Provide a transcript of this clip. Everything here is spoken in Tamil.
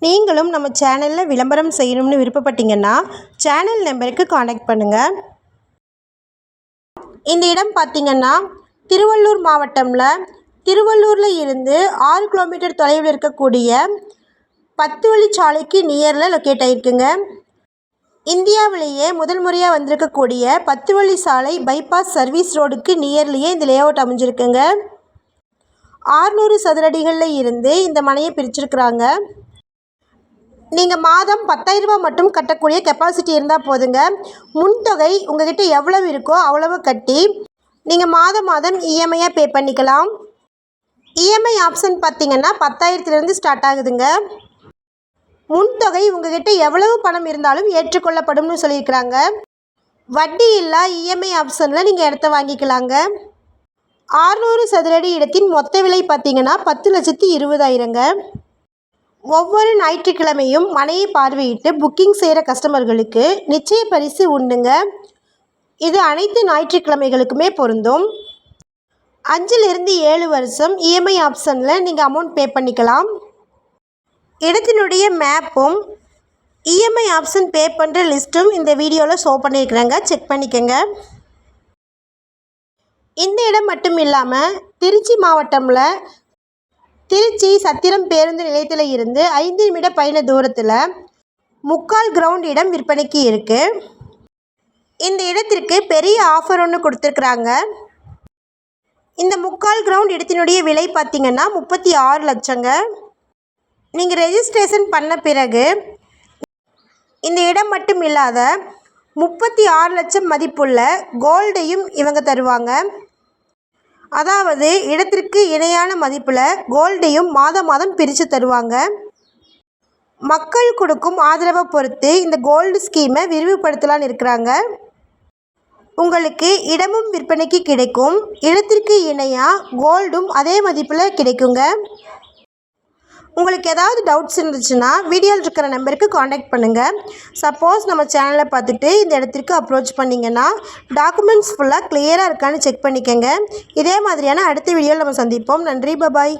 நீங்களும் நம்ம சேனலில் விளம்பரம் செய்யணும்னு விருப்பப்பட்டீங்கன்னா சேனல் நம்பருக்கு காண்டாக்ட் பண்ணுங்கள். இந்த இடம் பார்த்திங்கன்னா திருவள்ளூர் மாவட்டம்ல திருவள்ளூரில் இருந்து 6 கிலோமீட்டர் தொலைவில் இருக்கக்கூடிய 10 வழிச்சாலைக்கு நியரில் லொக்கேட் ஆகிருக்குங்க. இந்தியாவிலேயே முதல் முறையாக வந்திருக்கக்கூடிய 10 வழி சாலை பைபாஸ் சர்வீஸ் ரோடுக்கு நியர்லேயே இந்த லேஅவுட் அமைஞ்சிருக்குங்க. 600 சதுரடிகளில் இருந்து இந்த மனையை பிரிச்சிருக்கிறாங்க. நீங்கள் மாதம் 10,000 ரூபா மட்டும் கட்டக்கூடிய கெப்பாசிட்டி இருந்தால் போதுங்க. முன்தொகை உங்கள்கிட்ட எவ்வளவு இருக்கோ அவ்வளவு கட்டி நீங்கள் மாதம் இஎம்ஐயாக பே பண்ணிக்கலாம். இஎம்ஐ ஆப்ஷன் பார்த்திங்கன்னா 10,000லேருந்து ஸ்டார்ட் ஆகுதுங்க. முன்தொகை உங்கள்கிட்ட எவ்வளவு பணம் இருந்தாலும் ஏற்றுக்கொள்ளப்படும்னு சொல்லியிருக்கிறாங்க. வட்டி இல்லா இஎம்ஐ ஆப்ஷனில் நீங்கள் இடத்த வாங்கிக்கலாங்க. 600 சதுரடி இடத்தின் மொத்த விலை பார்த்திங்கன்னா 10,20,000ங்க. ஒவ்வொரு ஞாயிற்றுக்கிழமையும் மனையை பார்வையிட்டு புக்கிங் செய்கிற கஸ்டமர்களுக்கு நிச்சய பரிசு உண்டுங்க. இது அனைத்து ஞாயிற்றுக்கிழமைகளுக்குமே பொருந்தும். 5லிருந்து 7 வருஷம் இஎம்ஐ ஆப்ஷனில் நீங்கள் அமௌண்ட் பே பண்ணிக்கலாம். இடத்தினுடைய மேப்பும் இஎம்ஐ ஆப்ஷன் பே பண்ணுற லிஸ்ட்டும் இந்த வீடியோவில் ஷோ பண்ணியிருக்கிறாங்க, செக் பண்ணிக்கோங்க. இந்த இடம் மட்டும் இல்லாமல் திருச்சி மாவட்டமில் திருச்சி சத்திரம் பேருந்து நிலையத்தில் இருந்து 5 நிமிட பயண தூரத்தில் முக்கால் கிரவுண்ட் இடம் விற்பனைக்கு இருக்குது. இந்த இடத்திற்கு பெரிய ஆஃபர் ஒன்று கொடுத்துருக்குறாங்க. இந்த முக்கால் கிரவுண்ட் இடத்தினுடைய விலை பார்த்திங்கன்னா 36 லட்சங்க. நீங்கள் ரெஜிஸ்ட்ரேஷன் பண்ண பிறகு இந்த இடம் மட்டும் இல்லாத 36 லட்சம் மதிப்புள்ள கோல்டையும் இவங்க தருவாங்க. அதாவது இடத்திற்கு இணையான மதிப்பில் கோல்டையும் மாதம் பிரித்து தருவாங்க. மக்கள் கொடுக்கும் ஆதரவை பொறுத்து இந்த கோல்டு ஸ்கீமை விரிவுபடுத்தலான்னு இருக்கிறாங்க. உங்களுக்கு இடமும் விற்பனைக்கு கிடைக்கும். இடத்திற்கு இணையாக கோல்டும் அதே மதிப்பில் கிடைக்குங்க. உங்களுக்கு ஏதாவது டவுட்ஸ் இருந்துச்சுன்னா வீடியோவில் இருக்கிற நம்பருக்கு காண்டாக்ட் பண்ணுங்கள். சப்போஸ் நம்ம சேனலை பார்த்துட்டு இந்த இடத்திற்கு அப்ரோச் பண்ணிங்கன்னா டாக்குமெண்ட்ஸ் ஃபுல்லாக கிளியராக இருக்கான்னு செக் பண்ணிக்கோங்க. இதே மாதிரியான அடுத்த வீடியோவில் நம்ம சந்திப்போம். நன்றி, பாய்.